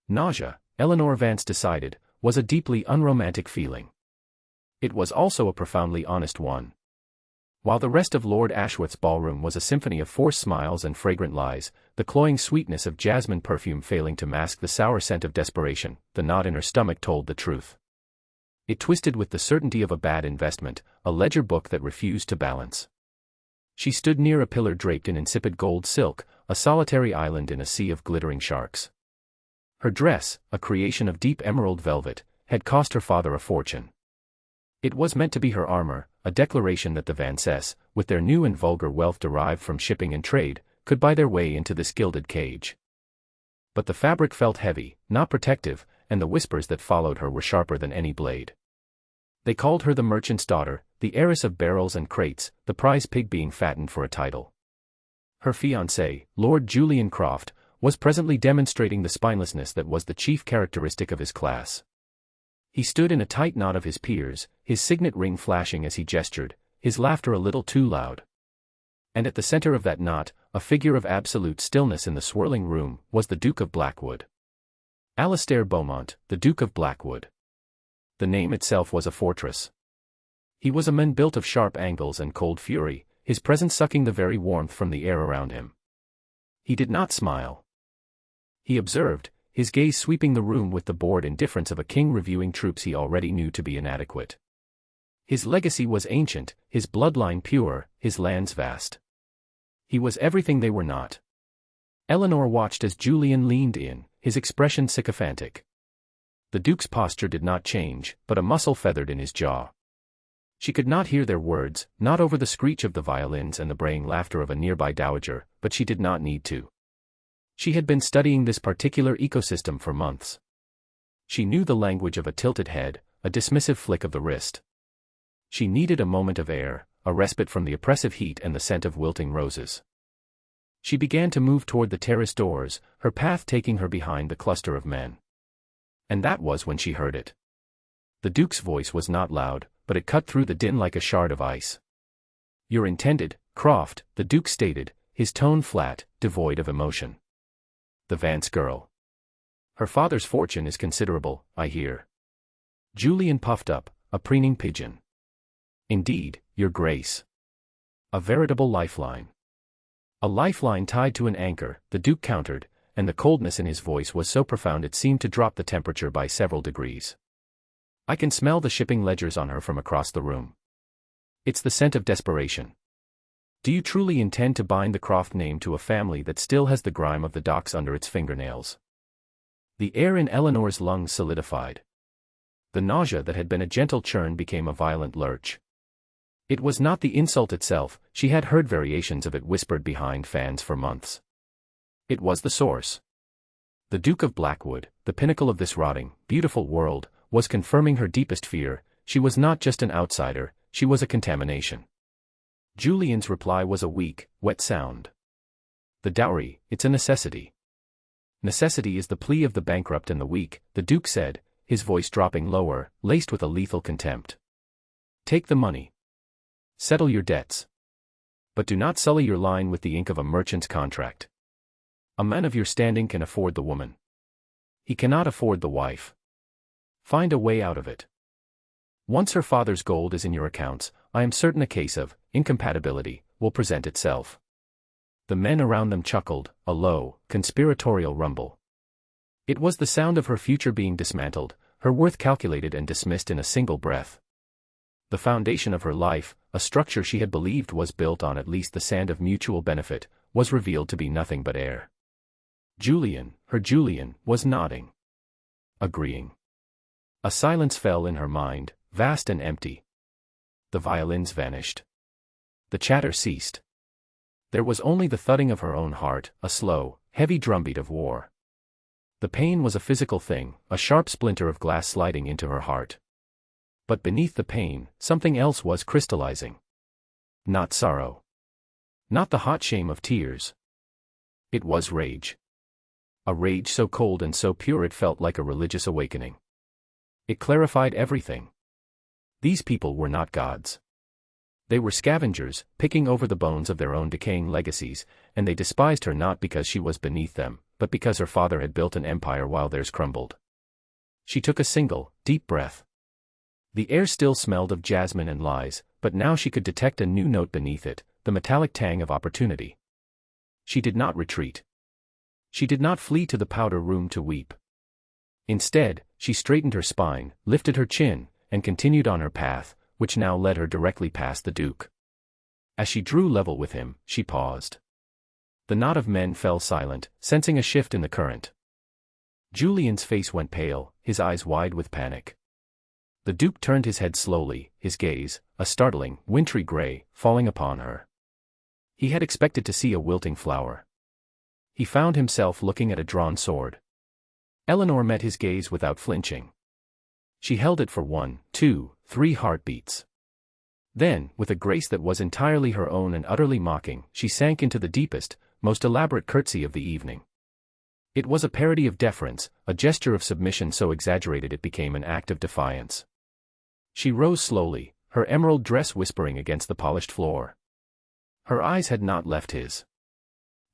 Nausea, Eleanor Vance decided, was a deeply unromantic feeling. It was also a profoundly honest one. While the rest of Lord Ashworth's ballroom was a symphony of forced smiles and fragrant lies, the cloying sweetness of jasmine perfume failing to mask the sour scent of desperation, the knot in her stomach told the truth. It twisted with the certainty of a bad investment, a ledger book that refused to balance. She stood near a pillar draped in insipid gold silk, a solitary island in a sea of glittering sharks. Her dress, a creation of deep emerald velvet, had cost her father a fortune. It was meant to be her armor, a declaration that the Vances, with their new and vulgar wealth derived from shipping and trade, could buy their way into this gilded cage. But the fabric felt heavy, not protective, and the whispers that followed her were sharper than any blade. They called her the merchant's daughter, the heiress of barrels and crates, the prize pig being fattened for a title. Her fiancé, Lord Julian Croft, was presently demonstrating the spinelessness that was the chief characteristic of his class. He stood in a tight knot of his peers, his signet ring flashing as he gestured, his laughter a little too loud. And at the center of that knot, a figure of absolute stillness in the swirling room, was the Duke of Blackwood. Alastair Beaumont, the Duke of Blackwood. The name itself was a fortress. He was a man built of sharp angles and cold fury, his presence sucking the very warmth from the air around him. He did not smile. He observed, his gaze sweeping the room with the bored indifference of a king reviewing troops he already knew to be inadequate. His legacy was ancient, his bloodline pure, his lands vast. He was everything they were not. Eleanor watched as Julian leaned in, his expression sycophantic. The Duke's posture did not change, but a muscle feathered in his jaw. She could not hear their words, not over the screech of the violins and the braying laughter of a nearby dowager, but she did not need to. She had been studying this particular ecosystem for months. She knew the language of a tilted head, a dismissive flick of the wrist. She needed a moment of air, a respite from the oppressive heat and the scent of wilting roses. She began to move toward the terrace doors, her path taking her behind the cluster of men. And that was when she heard it. The Duke's voice was not loud, but it cut through the din like a shard of ice. "Your intended, Croft," the Duke stated, his tone flat, devoid of emotion. "The Vance girl. Her father's fortune is considerable, I hear." Julian puffed up, a preening pigeon. "Indeed, Your Grace. A veritable lifeline." "A lifeline tied to an anchor," the Duke countered, and the coldness in his voice was so profound it seemed to drop the temperature by several degrees. "I can smell the shipping ledgers on her from across the room. It's the scent of desperation. Do you truly intend to bind the Croft name to a family that still has the grime of the docks under its fingernails?" The air in Eleanor's lungs solidified. The nausea that had been a gentle churn became a violent lurch. It was not the insult itself, she had heard variations of it whispered behind fans for months. It was the source. The Duke of Blackwood, the pinnacle of this rotting, beautiful world, was confirming her deepest fear. She was not just an outsider, she was a contamination. Julian's reply was a weak, wet sound. "The dowry, it's a necessity." "Necessity is the plea of the bankrupt and the weak," the Duke said, his voice dropping lower, laced with a lethal contempt. "Take the money. Settle your debts. But do not sully your line with the ink of a merchant's contract. A man of your standing can afford the woman. He cannot afford the wife. Find a way out of it. Once her father's gold is in your accounts, I am certain a case of incompatibility will present itself." The men around them chuckled, a low, conspiratorial rumble. It was the sound of her future being dismantled, her worth calculated and dismissed in a single breath. The foundation of her life, a structure she had believed was built on at least the sand of mutual benefit, was revealed to be nothing but air. Julian, her Julian, was nodding. Agreeing. A silence fell in her mind, vast and empty. The violins vanished. The chatter ceased. There was only the thudding of her own heart, a slow, heavy drumbeat of war. The pain was a physical thing, a sharp splinter of glass sliding into her heart. But beneath the pain, something else was crystallizing. Not sorrow. Not the hot shame of tears. It was rage. A rage so cold and so pure it felt like a religious awakening. It clarified everything. These people were not gods. They were scavengers, picking over the bones of their own decaying legacies, and they despised her not because she was beneath them, but because her father had built an empire while theirs crumbled. She took a single, deep breath. The air still smelled of jasmine and lies, but now she could detect a new note beneath it, the metallic tang of opportunity. She did not retreat. She did not flee to the powder room to weep. Instead, she straightened her spine, lifted her chin, and continued on her path, which now led her directly past the Duke. As she drew level with him, she paused. The knot of men fell silent, sensing a shift in the current. Julian's face went pale, his eyes wide with panic. The Duke turned his head slowly, his gaze, a startling, wintry gray, falling upon her. He had expected to see a wilting flower. He found himself looking at a drawn sword. Eleanor met his gaze without flinching. She held it for 1, 2, 3 heartbeats. Then, with a grace that was entirely her own and utterly mocking, she sank into the deepest, most elaborate curtsy of the evening. It was a parody of deference, a gesture of submission so exaggerated it became an act of defiance. She rose slowly, her emerald dress whispering against the polished floor. Her eyes had not left his.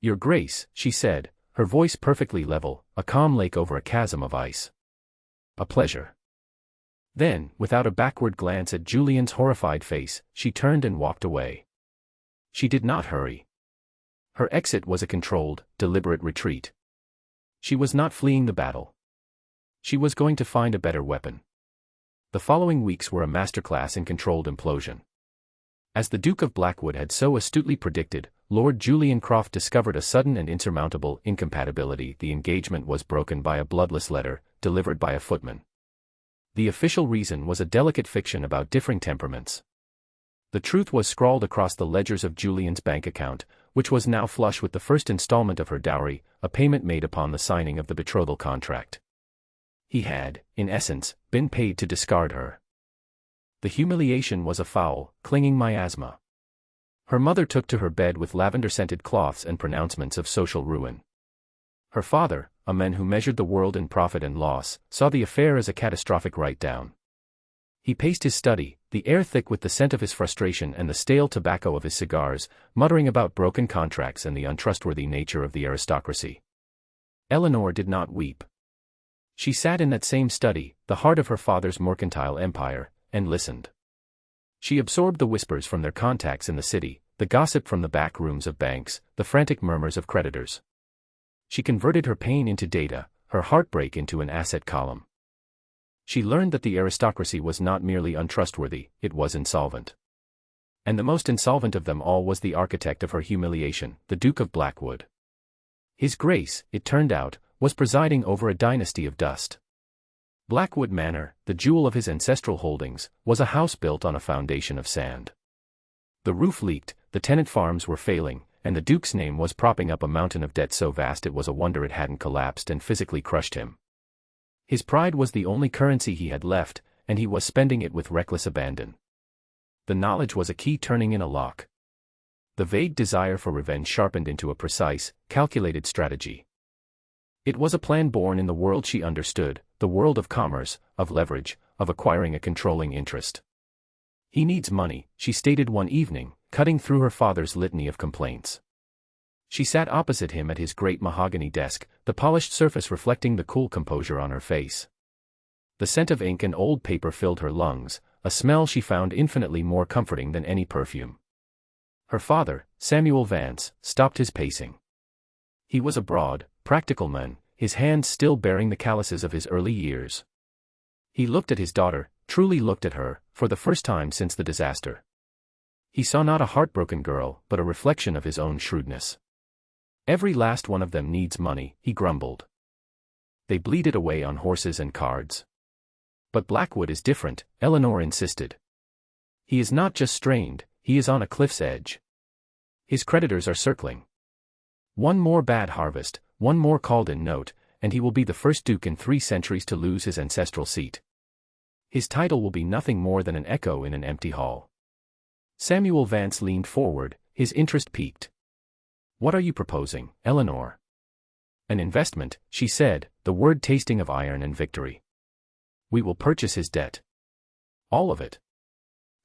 "Your Grace," she said, her voice perfectly level, a calm lake over a chasm of ice. "A pleasure." Then, without a backward glance at Julian's horrified face, she turned and walked away. She did not hurry. Her exit was a controlled, deliberate retreat. She was not fleeing the battle. She was going to find a better weapon. The following weeks were a masterclass in controlled implosion. As the Duke of Blackwood had so astutely predicted, Lord Julian Croft discovered a sudden and insurmountable incompatibility. The engagement was broken by a bloodless letter, delivered by a footman. The official reason was a delicate fiction about differing temperaments. The truth was scrawled across the ledgers of Julian's bank account, which was now flush with the first installment of her dowry, a payment made upon the signing of the betrothal contract. He had, in essence, been paid to discard her. The humiliation was a foul, clinging miasma. Her mother took to her bed with lavender-scented cloths and pronouncements of social ruin. Her father, a man who measured the world in profit and loss, saw the affair as a catastrophic write-down. He paced his study, the air thick with the scent of his frustration and the stale tobacco of his cigars, muttering about broken contracts and the untrustworthy nature of the aristocracy. Eleanor did not weep. She sat in that same study, the heart of her father's mercantile empire, and listened. She absorbed the whispers from their contacts in the city, the gossip from the back rooms of banks, the frantic murmurs of creditors. She converted her pain into data, her heartbreak into an asset column. She learned that the aristocracy was not merely untrustworthy, it was insolvent. And the most insolvent of them all was the architect of her humiliation, the Duke of Blackwood. His Grace, it turned out, was presiding over a dynasty of dust. Blackwood Manor, the jewel of his ancestral holdings, was a house built on a foundation of sand. The roof leaked, the tenant farms were failing, and the Duke's name was propping up a mountain of debt so vast it was a wonder it hadn't collapsed and physically crushed him. His pride was the only currency he had left, and he was spending it with reckless abandon. The knowledge was a key turning in a lock. The vague desire for revenge sharpened into a precise, calculated strategy. It was a plan born in the world she understood, the world of commerce, of leverage, of acquiring a controlling interest. "He needs money," she stated one evening, cutting through her father's litany of complaints. She sat opposite him at his great mahogany desk, the polished surface reflecting the cool composure on her face. The scent of ink and old paper filled her lungs, a smell she found infinitely more comforting than any perfume. Her father, Samuel Vance, stopped his pacing. He was a broad, practical man, his hands still bearing the calluses of his early years. He looked at his daughter, truly looked at her, for the first time since the disaster. He saw not a heartbroken girl, but a reflection of his own shrewdness. "Every last one of them needs money," he grumbled. "They bleed it away on horses and cards." "But Blackwood is different," Eleanor insisted. "He is not just strained, he is on a cliff's edge. His creditors are circling. One more bad harvest, one more called-in note, and he will be the first duke in 3 centuries to lose his ancestral seat. His title will be nothing more than an echo in an empty hall." Samuel Vance leaned forward, his interest piqued. "What are you proposing, Eleanor?" "An investment," she said, the word tasting of iron and victory. "We will purchase his debt. All of it.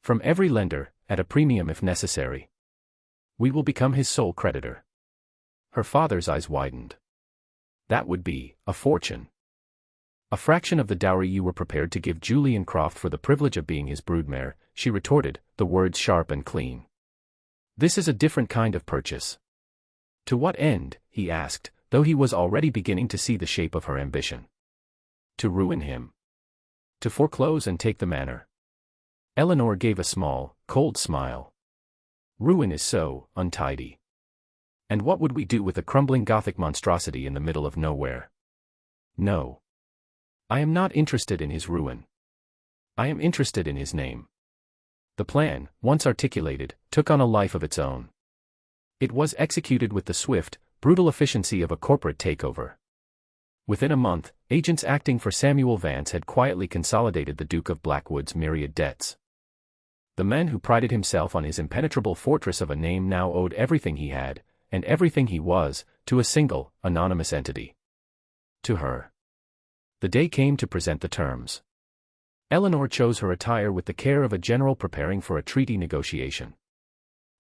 From every lender, at a premium if necessary. We will become his sole creditor." Her father's eyes widened. That would be a fortune. A fraction of the dowry you were prepared to give Julian Croft for the privilege of being his broodmare, she retorted, the words sharp and clean. This is a different kind of purchase. To what end, he asked, though he was already beginning to see the shape of her ambition. To ruin him. To foreclose and take the manor. Eleanor gave a small, cold smile. Ruin is so untidy. And what would we do with a crumbling Gothic monstrosity in the middle of nowhere? No. I am not interested in his ruin. I am interested in his name. The plan, once articulated, took on a life of its own. It was executed with the swift, brutal efficiency of a corporate takeover. Within a month, agents acting for Samuel Vance had quietly consolidated the Duke of Blackwood's myriad debts. The man who prided himself on his impenetrable fortress of a name now owed everything he had, and everything he was, to a single, anonymous entity. To her. The day came to present the terms. Eleanor chose her attire with the care of a general preparing for a treaty negotiation.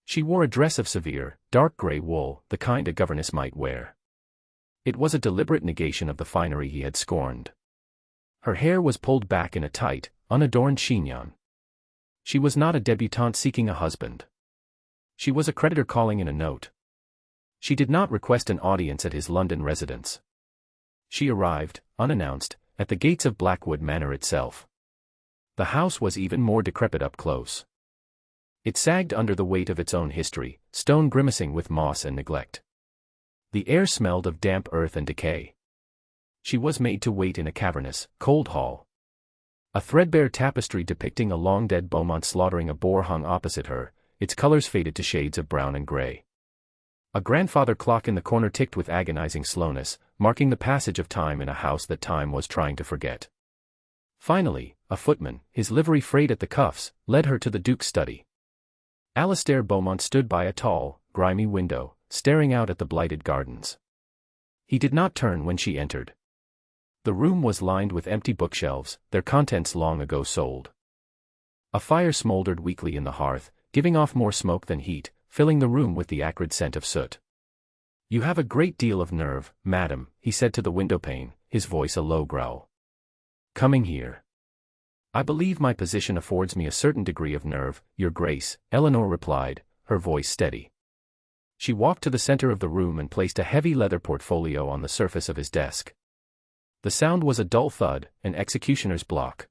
She wore a dress of severe, dark gray wool, the kind a governess might wear. It was a deliberate negation of the finery he had scorned. Her hair was pulled back in a tight, unadorned chignon. She was not a debutante seeking a husband. She was a creditor calling in a note. She did not request an audience at his London residence. She arrived, unannounced, at the gates of Blackwood Manor itself. The house was even more decrepit up close. It sagged under the weight of its own history, stone grimacing with moss and neglect. The air smelled of damp earth and decay. She was made to wait in a cavernous, cold hall. A threadbare tapestry depicting a long-dead Beaumont slaughtering a boar hung opposite her, its colors faded to shades of brown and gray. A grandfather clock in the corner ticked with agonizing slowness, marking the passage of time in a house that time was trying to forget. Finally, a footman, his livery frayed at the cuffs, led her to the Duke's study. Alastair Beaumont stood by a tall, grimy window, staring out at the blighted gardens. He did not turn when she entered. The room was lined with empty bookshelves, their contents long ago sold. A fire smoldered weakly in the hearth, giving off more smoke than heat, filling the room with the acrid scent of soot. "You have a great deal of nerve, madam," he said to the windowpane, his voice a low growl. "Coming here." "I believe my position affords me a certain degree of nerve, your grace," Eleanor replied, her voice steady. She walked to the center of the room and placed a heavy leather portfolio on the surface of his desk. The sound was a dull thud, an executioner's block.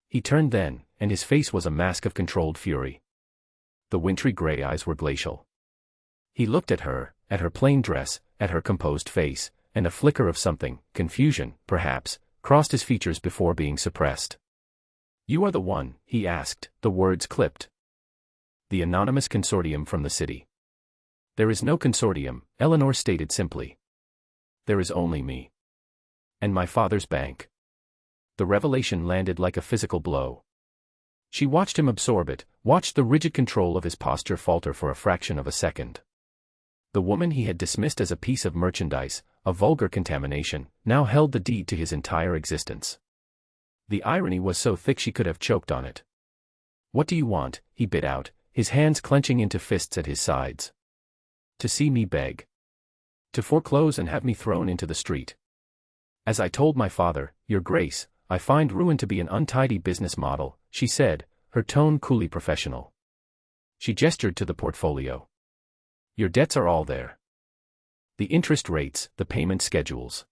He turned then, and his face was a mask of controlled fury. The wintry gray eyes were glacial. He looked at her plain dress, at her composed face, and a flicker of something, confusion, perhaps, crossed his features before being suppressed. "You are the one?" he asked, the words clipped. "The anonymous consortium from the city." "There is no consortium," Eleanor stated simply. "There is only me. And my father's bank." The revelation landed like a physical blow. She watched him absorb it, watched the rigid control of his posture falter for a fraction of a second. The woman he had dismissed as a piece of merchandise, a vulgar contamination, now held the deed to his entire existence. The irony was so thick she could have choked on it. "What do you want?" he bit out, his hands clenching into fists at his sides. "To see me beg. To foreclose and have me thrown into the street. As I told my father, your grace, I find ruin to be an untidy business model," she said, her tone coolly professional. She gestured to the portfolio. "Your debts are all there. The interest rates, the payment schedules.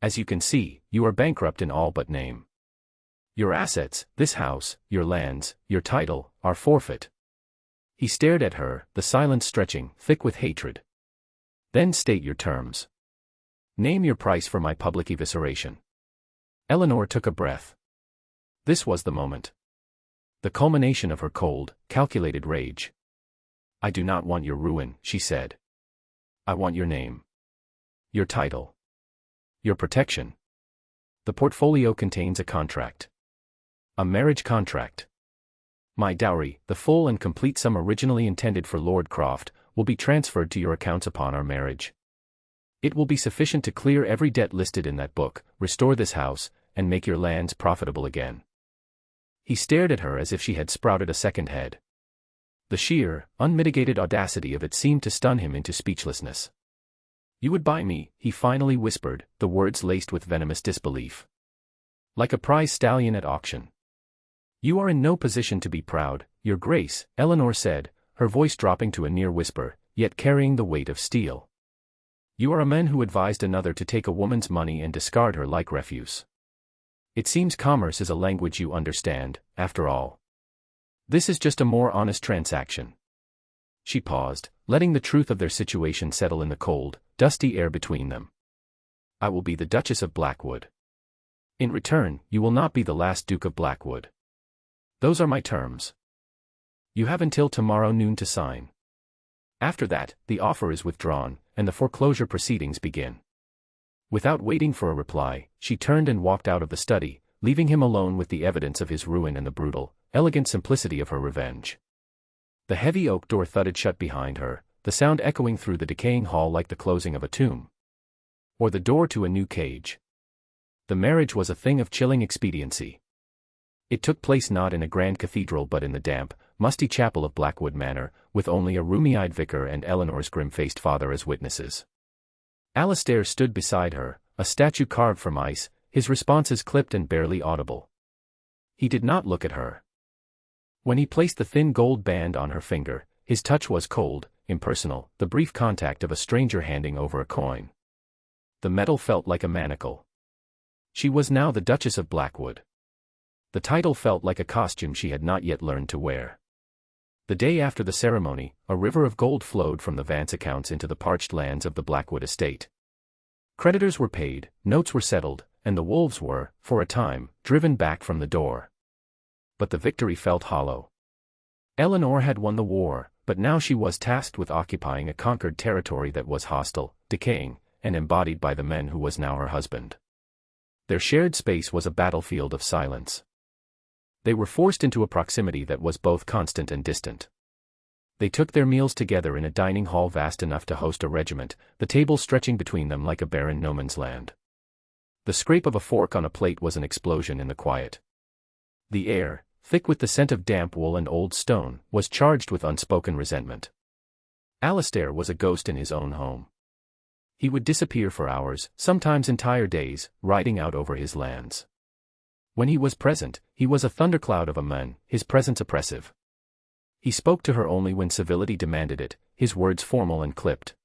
As you can see, you are bankrupt in all but name. Your assets, this house, your lands, your title, are forfeit." He stared at her, the silence stretching, thick with hatred. "Then state your terms. Name your price for my public evisceration." Eleanor took a breath. This was the moment. The culmination of her cold, calculated rage. "I do not want your ruin," she said. "I want your name. Your title. Your protection. The portfolio contains a contract. A marriage contract. My dowry, the full and complete sum originally intended for Lord Croft, will be transferred to your accounts upon our marriage. It will be sufficient to clear every debt listed in that book, restore this house, and make your lands profitable again." He stared at her as if she had sprouted a second head. The sheer, unmitigated audacity of it seemed to stun him into speechlessness. You would buy me, he finally whispered, the words laced with venomous disbelief. Like a prize stallion at auction. You are in no position to be proud, Your Grace, Eleanor said, her voice dropping to a near whisper, yet carrying the weight of steel. You are a man who advised another to take a woman's money and discard her like refuse. It seems commerce is a language you understand, after all. This is just a more honest transaction. She paused, letting the truth of their situation settle in the cold, dusty air between them. I will be the Duchess of Blackwood. In return, you will not be the last Duke of Blackwood. Those are my terms. You have until tomorrow noon to sign. After that, the offer is withdrawn, and the foreclosure proceedings begin. Without waiting for a reply, she turned and walked out of the study, leaving him alone with the evidence of his ruin and the brutal, elegant simplicity of her revenge. The heavy oak door thudded shut behind her, the sound echoing through the decaying hall like the closing of a tomb. Or the door to a new cage. The marriage was a thing of chilling expediency. It took place not in a grand cathedral but in the damp, musty chapel of Blackwood Manor, with only a rheumy-eyed vicar and Eleanor's grim-faced father as witnesses. Alastair stood beside her, a statue carved from ice, his responses clipped and barely audible. He did not look at her. When he placed the thin gold band on her finger, his touch was cold, impersonal, the brief contact of a stranger handing over a coin. The metal felt like a manacle. She was now the Duchess of Blackwood. The title felt like a costume she had not yet learned to wear. The day after the ceremony, a river of gold flowed from the Vance accounts into the parched lands of the Blackwood estate. Creditors were paid, notes were settled, and the wolves were, for a time, driven back from the door. But the victory felt hollow. Eleanor had won the war, but now she was tasked with occupying a conquered territory that was hostile, decaying, and embodied by the man who was now her husband. Their shared space was a battlefield of silence. They were forced into a proximity that was both constant and distant. They took their meals together in a dining hall vast enough to host a regiment, the table stretching between them like a barren no man's land. The scrape of a fork on a plate was an explosion in the quiet. The air, thick with the scent of damp wool and old stone, was charged with unspoken resentment. Alastair was a ghost in his own home. He would disappear for hours, sometimes entire days, riding out over his lands. When he was present, he was a thundercloud of a man, his presence oppressive. He spoke to her only when civility demanded it, his words formal and clipped.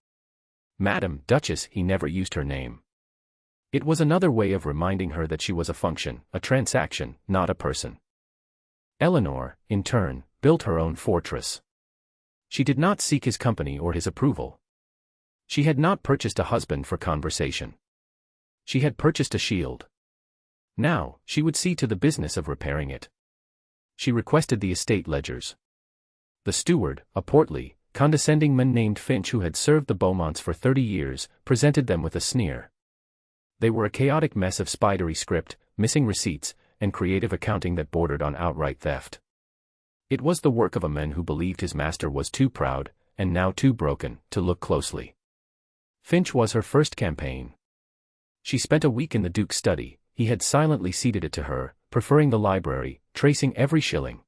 Madam Duchess, he never used her name. It was another way of reminding her that she was a function, a transaction, not a person. Eleanor, in turn, built her own fortress. She did not seek his company or his approval. She had not purchased a husband for conversation. She had purchased a shield. Now, she would see to the business of repairing it. She requested the estate ledgers. The steward, a portly, condescending man named Finch who had served the Beaumonts for 30 years, presented them with a sneer. They were a chaotic mess of spidery script, missing receipts, and creative accounting that bordered on outright theft. It was the work of a man who believed his master was too proud, and now too broken, to look closely. Finch was her first campaign. She spent a week in the Duke's study. He had silently ceded it to her, preferring the library, tracing every shilling.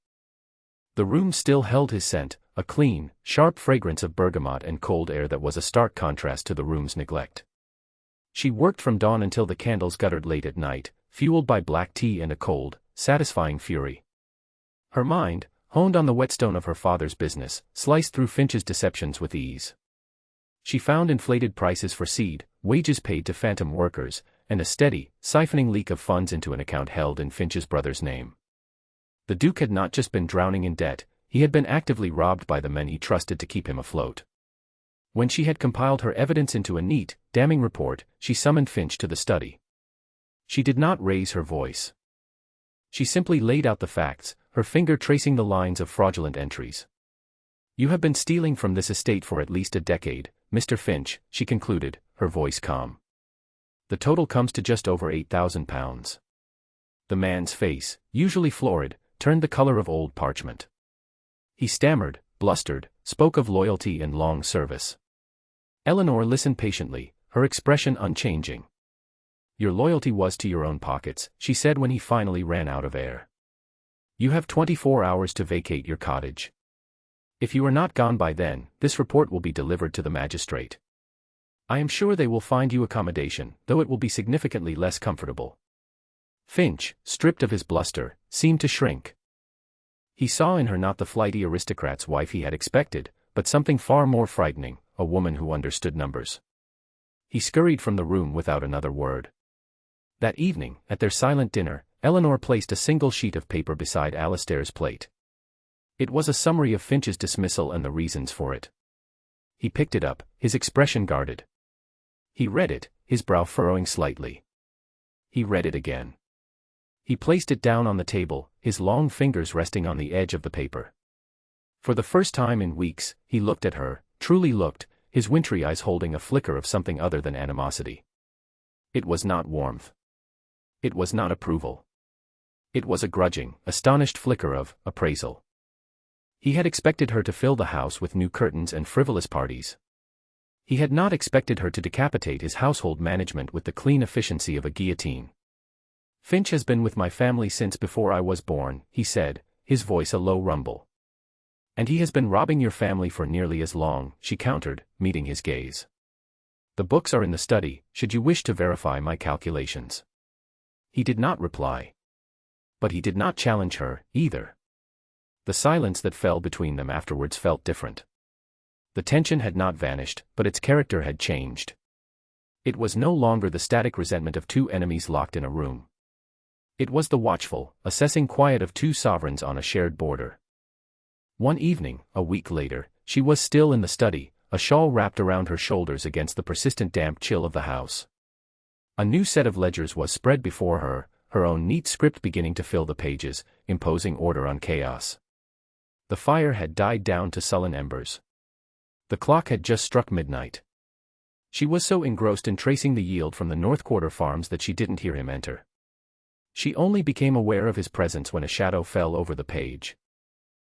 The room still held his scent, a clean, sharp fragrance of bergamot and cold air that was a stark contrast to the room's neglect. She worked from dawn until the candles guttered late at night, fueled by black tea and a cold, satisfying fury. Her mind, honed on the whetstone of her father's business, sliced through Finch's deceptions with ease. She found inflated prices for seed, wages paid to phantom workers, and a steady, siphoning leak of funds into an account held in Finch's brother's name. The Duke had not just been drowning in debt, he had been actively robbed by the men he trusted to keep him afloat. When she had compiled her evidence into a neat, damning report, she summoned Finch to the study. She did not raise her voice. She simply laid out the facts, her finger tracing the lines of fraudulent entries. You have been stealing from this estate for at least a decade, Mr. Finch, she concluded, her voice calm. The total comes to just over £8,000. The man's face, usually florid, turned the color of old parchment. He stammered, blustered, spoke of loyalty and long service. Eleanor listened patiently, her expression unchanging. Your loyalty was to your own pockets, she said when he finally ran out of air. You have 24 hours to vacate your cottage. If you are not gone by then, this report will be delivered to the magistrate. I am sure they will find you accommodation, though it will be significantly less comfortable. Finch, stripped of his bluster, seemed to shrink. He saw in her not the flighty aristocrat's wife he had expected, but something far more frightening, a woman who understood numbers. He scurried from the room without another word. That evening, at their silent dinner, Eleanor placed a single sheet of paper beside Alistair's plate. It was a summary of Finch's dismissal and the reasons for it. He picked it up, his expression guarded. He read it, his brow furrowing slightly. He read it again. He placed it down on the table, his long fingers resting on the edge of the paper. For the first time in weeks, he looked at her, truly looked, his wintry eyes holding a flicker of something other than animosity. It was not warmth. It was not approval. It was a grudging, astonished flicker of appraisal. He had expected her to fill the house with new curtains and frivolous parties. He had not expected her to decapitate his household management with the clean efficiency of a guillotine. Finch has been with my family since before I was born, he said, his voice a low rumble. And he has been robbing your family for nearly as long, she countered, meeting his gaze. The books are in the study, should you wish to verify my calculations. He did not reply. But he did not challenge her, either. The silence that fell between them afterwards felt different. The tension had not vanished, but its character had changed. It was no longer the static resentment of two enemies locked in a room. It was the watchful, assessing quiet of two sovereigns on a shared border. One evening, a week later, she was still in the study, a shawl wrapped around her shoulders against the persistent damp chill of the house. A new set of ledgers was spread before her, her own neat script beginning to fill the pages, imposing order on chaos. The fire had died down to sullen embers. The clock had just struck midnight. She was so engrossed in tracing the yield from the North Quarter farms that she didn't hear him enter. She only became aware of his presence when a shadow fell over the page.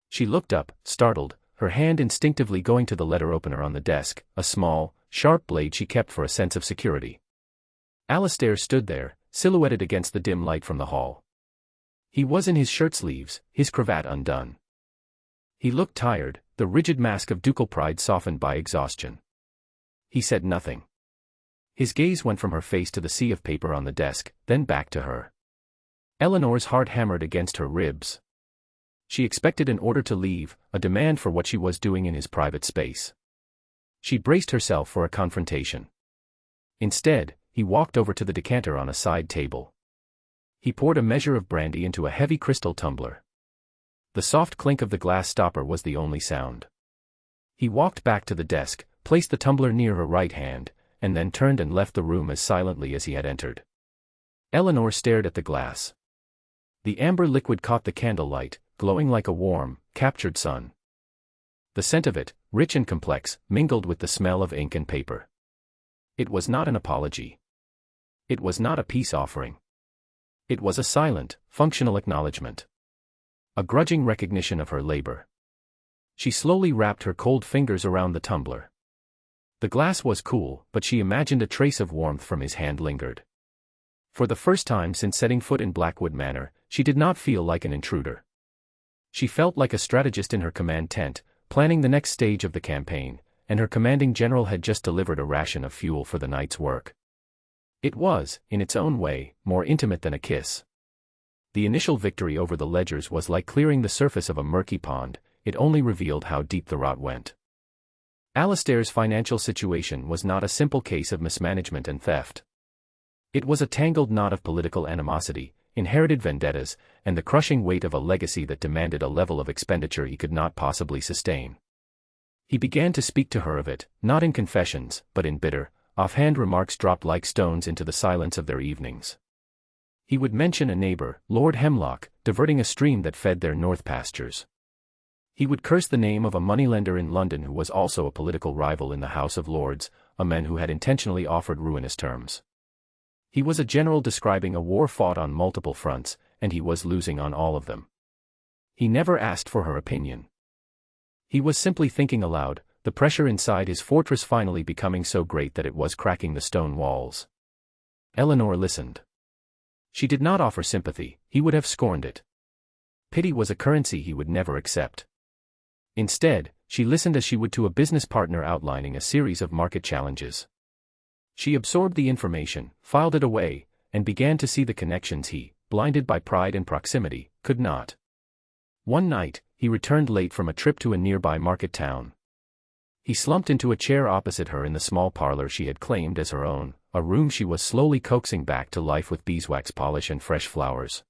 She looked up, startled, her hand instinctively going to the letter opener on the desk, a small, sharp blade she kept for a sense of security. Alistair stood there, silhouetted against the dim light from the hall. He was in his shirt sleeves, his cravat undone. He looked tired, the rigid mask of ducal pride softened by exhaustion. He said nothing. His gaze went from her face to the sea of paper on the desk, then back to her. Eleanor's heart hammered against her ribs. She expected an order to leave, a demand for what she was doing in his private space. She braced herself for a confrontation. Instead, he walked over to the decanter on a side table. He poured a measure of brandy into a heavy crystal tumbler. The soft clink of the glass stopper was the only sound. He walked back to the desk, placed the tumbler near her right hand, and then turned and left the room as silently as he had entered. Eleanor stared at the glass. The amber liquid caught the candlelight, glowing like a warm, captured sun. The scent of it, rich and complex, mingled with the smell of ink and paper. It was not an apology. It was not a peace offering. It was a silent, functional acknowledgement. A grudging recognition of her labor. She slowly wrapped her cold fingers around the tumbler. The glass was cool, but she imagined a trace of warmth from his hand lingered. For the first time since setting foot in Blackwood Manor, she did not feel like an intruder. She felt like a strategist in her command tent, planning the next stage of the campaign, and her commanding general had just delivered a ration of fuel for the night's work. It was, in its own way, more intimate than a kiss. The initial victory over the ledgers was like clearing the surface of a murky pond, it only revealed how deep the rot went. Alistair's financial situation was not a simple case of mismanagement and theft. It was a tangled knot of political animosity, inherited vendettas, and the crushing weight of a legacy that demanded a level of expenditure he could not possibly sustain. He began to speak to her of it, not in confessions, but in bitter, offhand remarks dropped like stones into the silence of their evenings. He would mention a neighbor, Lord Hemlock, diverting a stream that fed their north pastures. He would curse the name of a moneylender in London who was also a political rival in the House of Lords, a man who had intentionally offered ruinous terms. He was a general describing a war fought on multiple fronts, and he was losing on all of them. He never asked for her opinion. He was simply thinking aloud, the pressure inside his fortress finally becoming so great that it was cracking the stone walls. Eleanor listened. She did not offer sympathy, he would have scorned it. Pity was a currency he would never accept. Instead, she listened as she would to a business partner outlining a series of market challenges. She absorbed the information, filed it away, and began to see the connections he, blinded by pride and proximity, could not. One night, he returned late from a trip to a nearby market town. He slumped into a chair opposite her in the small parlor she had claimed as her own, a room she was slowly coaxing back to life with beeswax polish and fresh flowers.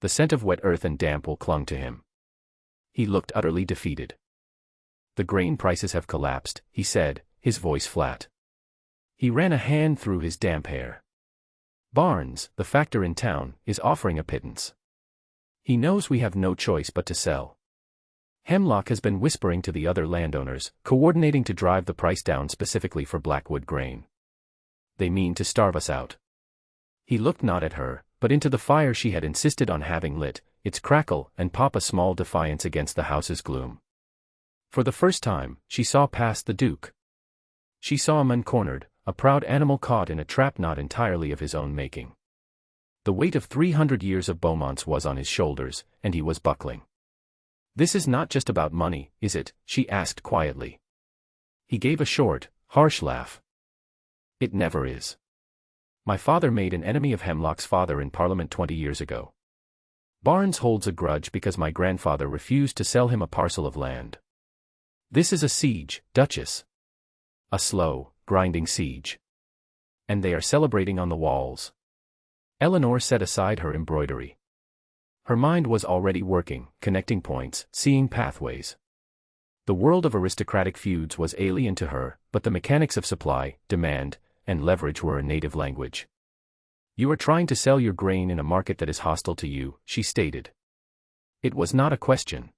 The scent of wet earth and damp wool clung to him. He looked utterly defeated. "The grain prices have collapsed," he said, his voice flat. He ran a hand through his damp hair. "Barnes, the factor in town, is offering a pittance. He knows we have no choice but to sell. Hemlock has been whispering to the other landowners, coordinating to drive the price down specifically for Blackwood grain. They mean to starve us out." He looked not at her, but into the fire she had insisted on having lit, its crackle and pop a small defiance against the house's gloom. For the first time, she saw past the Duke. She saw him uncornered, a proud animal caught in a trap not entirely of his own making. The weight of 300 years of Beaumont's was on his shoulders, and he was buckling. "This is not just about money, is it?" she asked quietly. He gave a short, harsh laugh. "It never is. My father made an enemy of Hemlock's father in Parliament 20 years ago. Barnes holds a grudge because my grandfather refused to sell him a parcel of land. This is a siege, Duchess. A slow, grinding siege. And they are celebrating on the walls." Eleanor set aside her embroidery. Her mind was already working, connecting points, seeing pathways. The world of aristocratic feuds was alien to her, but the mechanics of supply, demand, and leverage were a native language. "You are trying to sell your grain in a market that is hostile to you," she stated. It was not a question.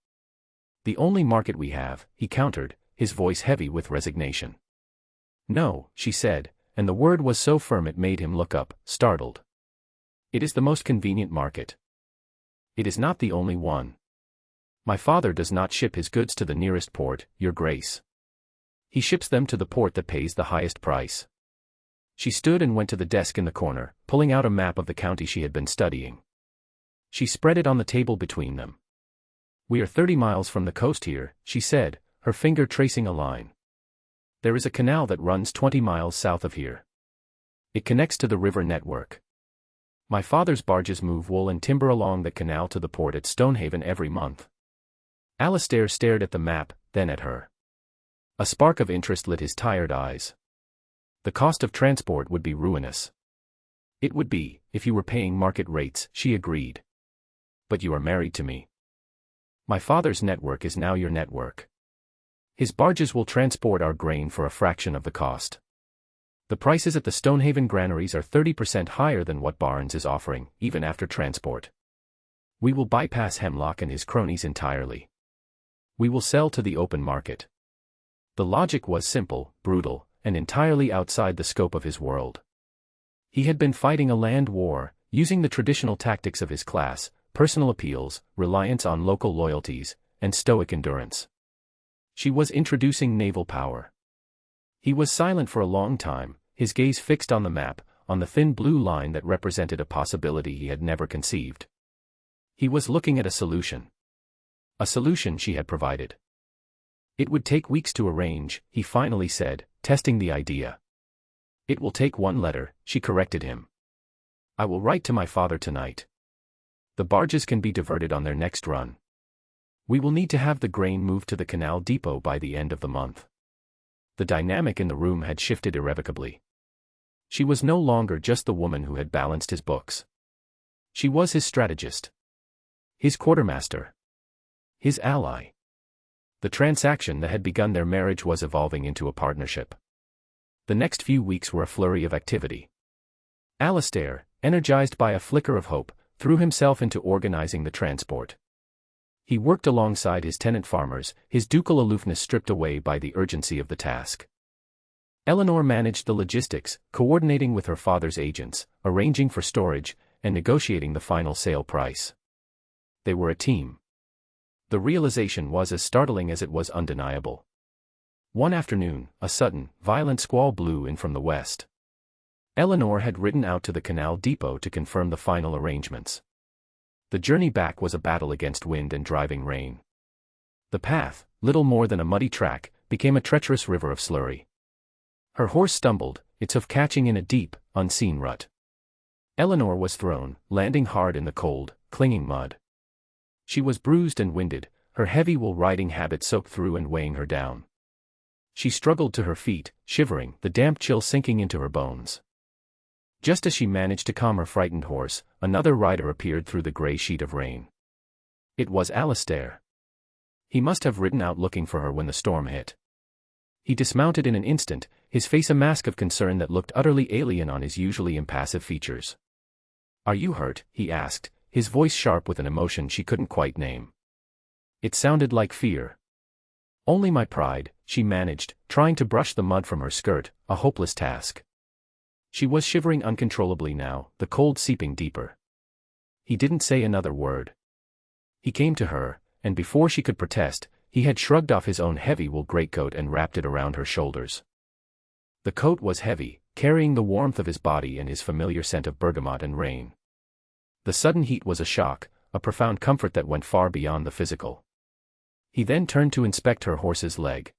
"The only market we have," he countered, his voice heavy with resignation. "No," she said, and the word was so firm it made him look up, startled. "It is the most convenient market. It is not the only one. My father does not ship his goods to the nearest port, Your Grace. He ships them to the port that pays the highest price." She stood and went to the desk in the corner, pulling out a map of the county she had been studying. She spread it on the table between them. "We are 30 miles from the coast here," she said, her finger tracing a line. "There is a canal that runs 20 miles south of here. It connects to the river network. My father's barges move wool and timber along the canal to the port at Stonehaven every month." Alastair stared at the map, then at her. A spark of interest lit his tired eyes. "The cost of transport would be ruinous." "It would be, if you were paying market rates," she agreed. "But you are married to me. My father's network is now your network. His barges will transport our grain for a fraction of the cost. The prices at the Stonehaven granaries are 30% higher than what Barnes is offering, even after transport. We will bypass Hemlock and his cronies entirely. We will sell to the open market." The logic was simple, brutal, and entirely outside the scope of his world. He had been fighting a land war, using the traditional tactics of his class, personal appeals, reliance on local loyalties, and stoic endurance. She was introducing naval power. He was silent for a long time, his gaze fixed on the map, on the thin blue line that represented a possibility he had never conceived. He was looking at a solution. A solution she had provided. "It would take weeks to arrange," he finally said, testing the idea. "It will take one letter," she corrected him. "I will write to my father tonight. The barges can be diverted on their next run. We will need to have the grain moved to the canal depot by the end of the month." The dynamic in the room had shifted irrevocably. She was no longer just the woman who had balanced his books. She was his strategist. His quartermaster. His ally. The transaction that had begun their marriage was evolving into a partnership. The next few weeks were a flurry of activity. Alastair, energized by a flicker of hope, threw himself into organizing the transport. He worked alongside his tenant farmers, his ducal aloofness stripped away by the urgency of the task. Eleanor managed the logistics, coordinating with her father's agents, arranging for storage, and negotiating the final sale price. They were a team. The realization was as startling as it was undeniable. One afternoon, a sudden, violent squall blew in from the west. Eleanor had ridden out to the canal depot to confirm the final arrangements. The journey back was a battle against wind and driving rain. The path, little more than a muddy track, became a treacherous river of slurry. Her horse stumbled, its hoof catching in a deep, unseen rut. Eleanor was thrown, landing hard in the cold, clinging mud. She was bruised and winded, her heavy wool riding habit soaked through and weighing her down. She struggled to her feet, shivering, the damp chill sinking into her bones. Just as she managed to calm her frightened horse, another rider appeared through the grey sheet of rain. It was Alistair. He must have ridden out looking for her when the storm hit. He dismounted in an instant, his face a mask of concern that looked utterly alien on his usually impassive features. "Are you hurt?" he asked, his voice sharp with an emotion she couldn't quite name. It sounded like fear. "Only my pride," she managed, trying to brush the mud from her skirt, a hopeless task. She was shivering uncontrollably now, the cold seeping deeper. He didn't say another word. He came to her, and before she could protest, he had shrugged off his own heavy wool greatcoat and wrapped it around her shoulders. The coat was heavy, carrying the warmth of his body and his familiar scent of bergamot and rain. The sudden heat was a shock, a profound comfort that went far beyond the physical. He then turned to inspect her horse's leg.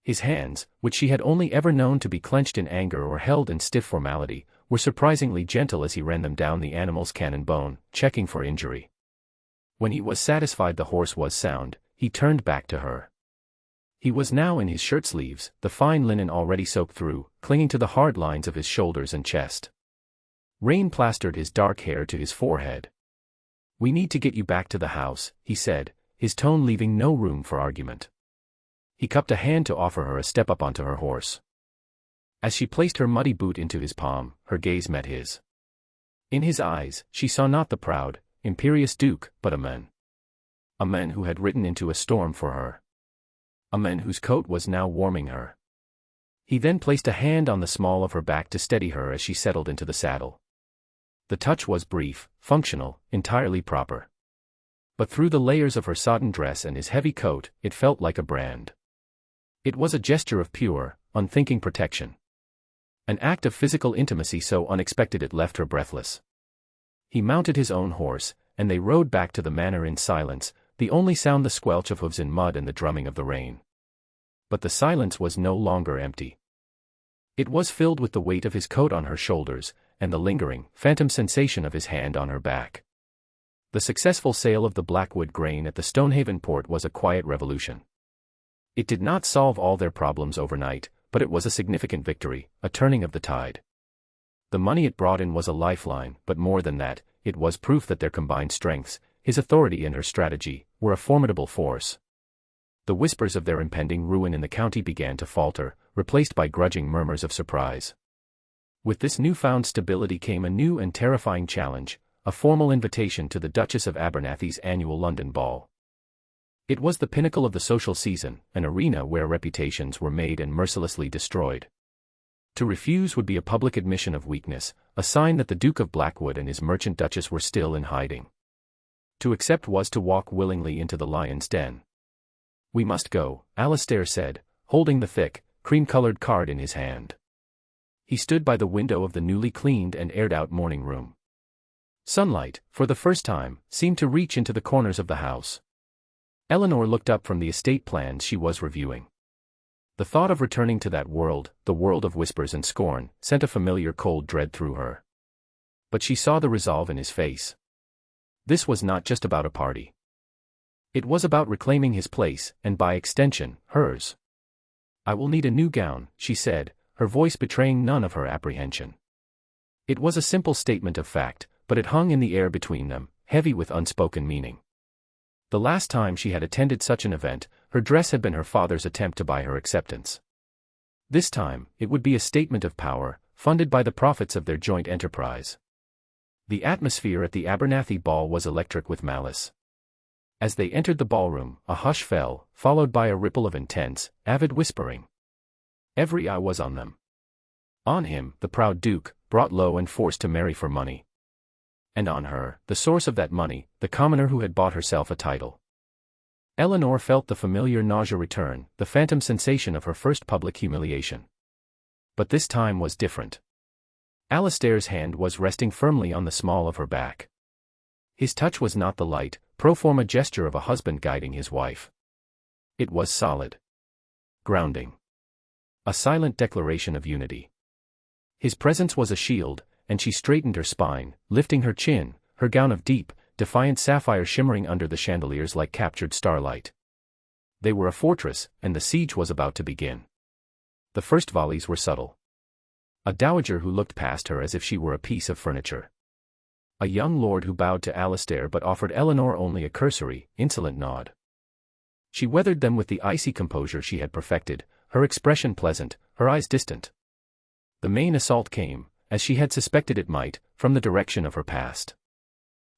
His hands, which she had only ever known to be clenched in anger or held in stiff formality, were surprisingly gentle as he ran them down the animal's cannon bone, checking for injury. When he was satisfied the horse was sound, he turned back to her. He was now in his shirt sleeves, the fine linen already soaked through, clinging to the hard lines of his shoulders and chest. Rain plastered his dark hair to his forehead. "We need to get you back to the house," he said, his tone leaving no room for argument. He cupped a hand to offer her a step up onto her horse. As she placed her muddy boot into his palm, her gaze met his. In his eyes, she saw not the proud, imperious Duke, but a man. A man who had ridden into a storm for her. A man whose coat was now warming her. He then placed a hand on the small of her back to steady her as she settled into the saddle. The touch was brief, functional, entirely proper. But through the layers of her sodden dress and his heavy coat, it felt like a brand. It was a gesture of pure, unthinking protection. An act of physical intimacy so unexpected it left her breathless. He mounted his own horse, and they rode back to the manor in silence, the only sound the squelch of hooves in mud and the drumming of the rain. But the silence was no longer empty. It was filled with the weight of his coat on her shoulders, and the lingering, phantom sensation of his hand on her back. The successful sale of the Blackwood grain at the Stonehaven port was a quiet revolution. It did not solve all their problems overnight, but it was a significant victory, a turning of the tide. The money it brought in was a lifeline, but more than that, it was proof that their combined strengths, his authority and her strategy, were a formidable force. The whispers of their impending ruin in the county began to falter, replaced by grudging murmurs of surprise. With this newfound stability came a new and terrifying challenge, a formal invitation to the Duchess of Abernathy's annual London ball. It was the pinnacle of the social season, an arena where reputations were made and mercilessly destroyed. To refuse would be a public admission of weakness, a sign that the Duke of Blackwood and his merchant duchess were still in hiding. To accept was to walk willingly into the lion's den. "We must go," Alistair said, holding the thick, cream-colored card in his hand. He stood by the window of the newly cleaned and aired-out morning room. Sunlight, for the first time, seemed to reach into the corners of the house. Eleanor looked up from the estate plans she was reviewing. The thought of returning to that world, the world of whispers and scorn, sent a familiar cold dread through her. But she saw the resolve in his face. This was not just about a party. It was about reclaiming his place, and by extension, hers. "I will need a new gown," she said, her voice betraying none of her apprehension. It was a simple statement of fact, but it hung in the air between them, heavy with unspoken meaning. The last time she had attended such an event, her dress had been her father's attempt to buy her acceptance. This time, it would be a statement of power, funded by the profits of their joint enterprise. The atmosphere at the Abernathy ball was electric with malice. As they entered the ballroom, a hush fell, followed by a ripple of intense, avid whispering. Every eye was on them. On him, the proud Duke, brought low and forced to marry for money. And on her, the source of that money, the commoner who had bought herself a title. Eleanor felt the familiar nausea return, the phantom sensation of her first public humiliation. But this time was different. Alistair's hand was resting firmly on the small of her back. His touch was not the light, pro forma gesture of a husband guiding his wife. It was solid. Grounding. A silent declaration of unity. His presence was a shield, and she straightened her spine, lifting her chin, her gown of deep, defiant sapphire shimmering under the chandeliers like captured starlight. They were a fortress, and the siege was about to begin. The first volleys were subtle. A dowager who looked past her as if she were a piece of furniture. A young lord who bowed to Alistair but offered Eleanor only a cursory, insolent nod. She weathered them with the icy composure she had perfected, her expression pleasant, her eyes distant. The main assault came, as she had suspected it might, from the direction of her past.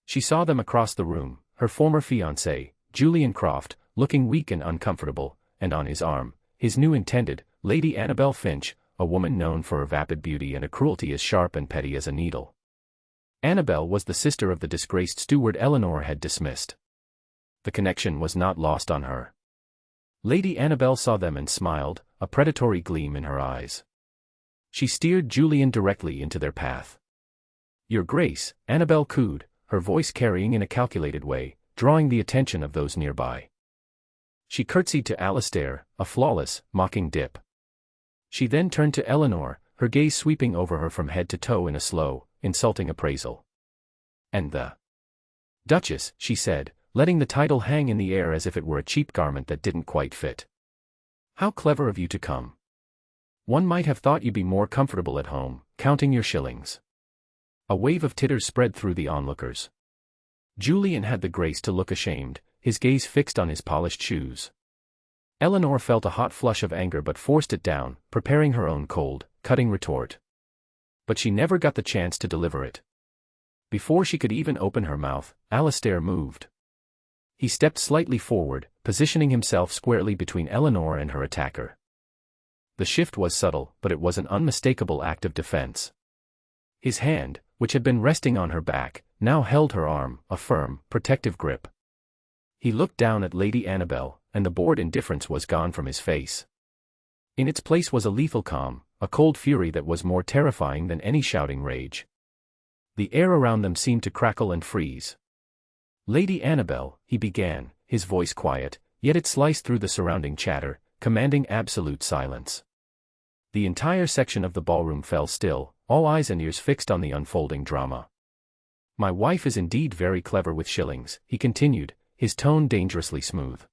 She saw them across the room, her former fiancé, Julian Croft, looking weak and uncomfortable, and on his arm, his new intended, Lady Annabel Finch, a woman known for her vapid beauty and a cruelty as sharp and petty as a needle. Annabel was the sister of the disgraced steward Eleanor had dismissed. The connection was not lost on her. Lady Annabel saw them and smiled, a predatory gleam in her eyes. She steered Julian directly into their path. "Your Grace," Annabel cooed, her voice carrying in a calculated way, drawing the attention of those nearby. She curtsied to Alistair, a flawless, mocking dip. She then turned to Eleanor, her gaze sweeping over her from head to toe in a slow, insulting appraisal. "And the Duchess," she said, letting the title hang in the air as if it were a cheap garment that didn't quite fit. "How clever of you to come. One might have thought you'd be more comfortable at home, counting your shillings." A wave of titters spread through the onlookers. Julian had the grace to look ashamed, his gaze fixed on his polished shoes. Eleanor felt a hot flush of anger but forced it down, preparing her own cold, cutting retort. But she never got the chance to deliver it. Before she could even open her mouth, Alistair moved. He stepped slightly forward, positioning himself squarely between Eleanor and her attacker. The shift was subtle, but it was an unmistakable act of defense. His hand, which had been resting on her back, now held her arm, a firm, protective grip. He looked down at Lady Annabel, and the bored indifference was gone from his face. In its place was a lethal calm, a cold fury that was more terrifying than any shouting rage. The air around them seemed to crackle and freeze. "Lady Annabel," he began, his voice quiet, yet it sliced through the surrounding chatter, commanding absolute silence. The entire section of the ballroom fell still, all eyes and ears fixed on the unfolding drama. "My wife is indeed very clever with shillings," he continued, his tone dangerously smooth.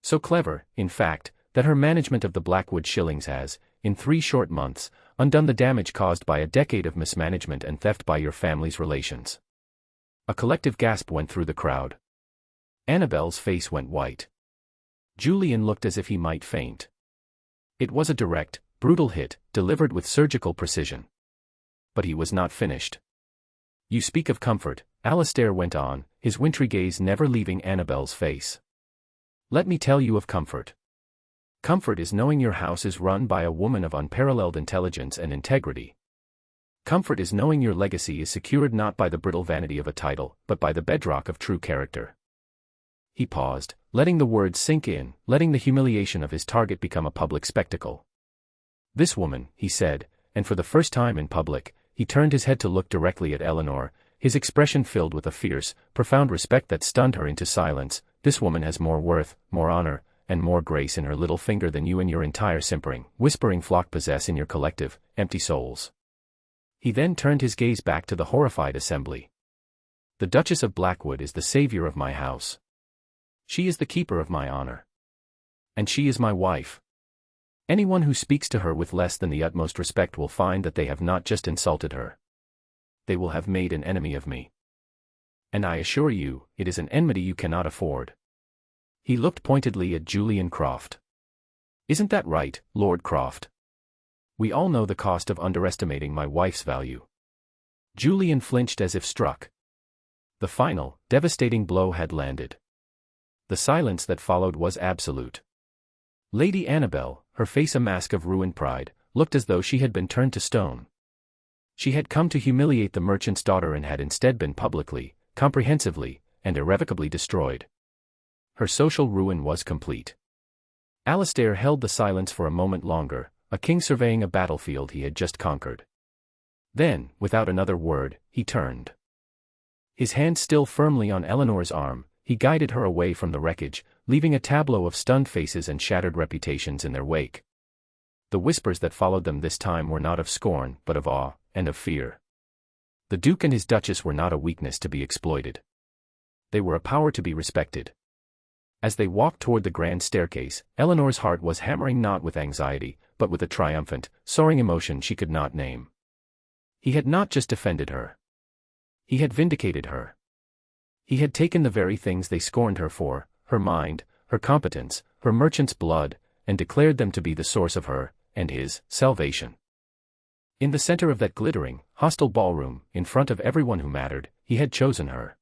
"So clever, in fact, that her management of the Blackwood shillings has, in 3 short months, undone the damage caused by a decade of mismanagement and theft by your family's relations." A collective gasp went through the crowd. Annabel's face went white. Julian looked as if he might faint. It was a direct, brutal hit, delivered with surgical precision. But he was not finished. "You speak of comfort," Alistair went on, his wintry gaze never leaving Annabel's face. "Let me tell you of comfort. Comfort is knowing your house is run by a woman of unparalleled intelligence and integrity. Comfort is knowing your legacy is secured not by the brittle vanity of a title, but by the bedrock of true character." He paused, letting the words sink in, letting the humiliation of his target become a public spectacle. "This woman," he said, and for the first time in public, he turned his head to look directly at Eleanor, his expression filled with a fierce, profound respect that stunned her into silence. "This woman has more worth, more honor, and more grace in her little finger than you and your entire simpering, whispering flock possess in your collective, empty souls." He then turned his gaze back to the horrified assembly. "The Duchess of Blackwood is the savior of my house. She is the keeper of my honor. And she is my wife. Anyone who speaks to her with less than the utmost respect will find that they have not just insulted her. They will have made an enemy of me. And I assure you, it is an enmity you cannot afford." He looked pointedly at Julian Croft. "Isn't that right, Lord Croft? We all know the cost of underestimating my wife's value." Julian flinched as if struck. The final, devastating blow had landed. The silence that followed was absolute. Lady Annabel, her face a mask of ruined pride, looked as though she had been turned to stone. She had come to humiliate the merchant's daughter and had instead been publicly, comprehensively, and irrevocably destroyed. Her social ruin was complete. Alistair held the silence for a moment longer, a king surveying a battlefield he had just conquered. Then, without another word, he turned. His hand still firmly on Eleanor's arm, he guided her away from the wreckage, leaving a tableau of stunned faces and shattered reputations in their wake. The whispers that followed them this time were not of scorn, but of awe, and of fear. The Duke and his Duchess were not a weakness to be exploited. They were a power to be respected. As they walked toward the grand staircase, Eleanor's heart was hammering not with anxiety, but with a triumphant, soaring emotion she could not name. He had not just defended her. He had vindicated her. He had taken the very things they scorned her for, her mind, her competence, her merchant's blood, and declared them to be the source of her, and his, salvation. In the center of that glittering, hostile ballroom, in front of everyone who mattered, he had chosen her.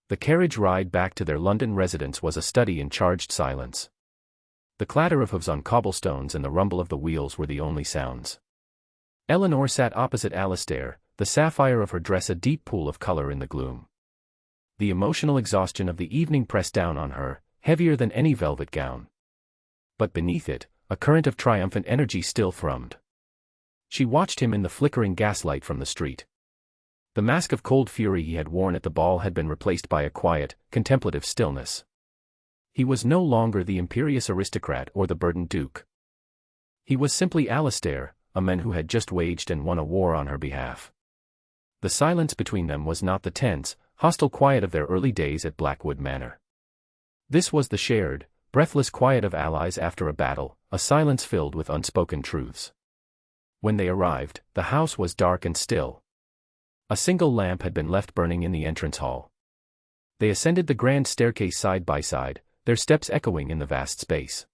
The carriage ride back to their London residence was a study in charged silence. The clatter of hooves on cobblestones and the rumble of the wheels were the only sounds. Eleanor sat opposite Alistair, the sapphire of her dress a deep pool of color in the gloom. The emotional exhaustion of the evening pressed down on her, heavier than any velvet gown. But beneath it, a current of triumphant energy still thrummed. She watched him in the flickering gaslight from the street. The mask of cold fury he had worn at the ball had been replaced by a quiet, contemplative stillness. He was no longer the imperious aristocrat or the burdened duke. He was simply Alistair, a man who had just waged and won a war on her behalf. The silence between them was not the tense, hostile quiet of their early days at Blackwood Manor. This was the shared, breathless quiet of allies after a battle, a silence filled with unspoken truths. When they arrived, the house was dark and still. A single lamp had been left burning in the entrance hall. They ascended the grand staircase side by side, their steps echoing in the vast space.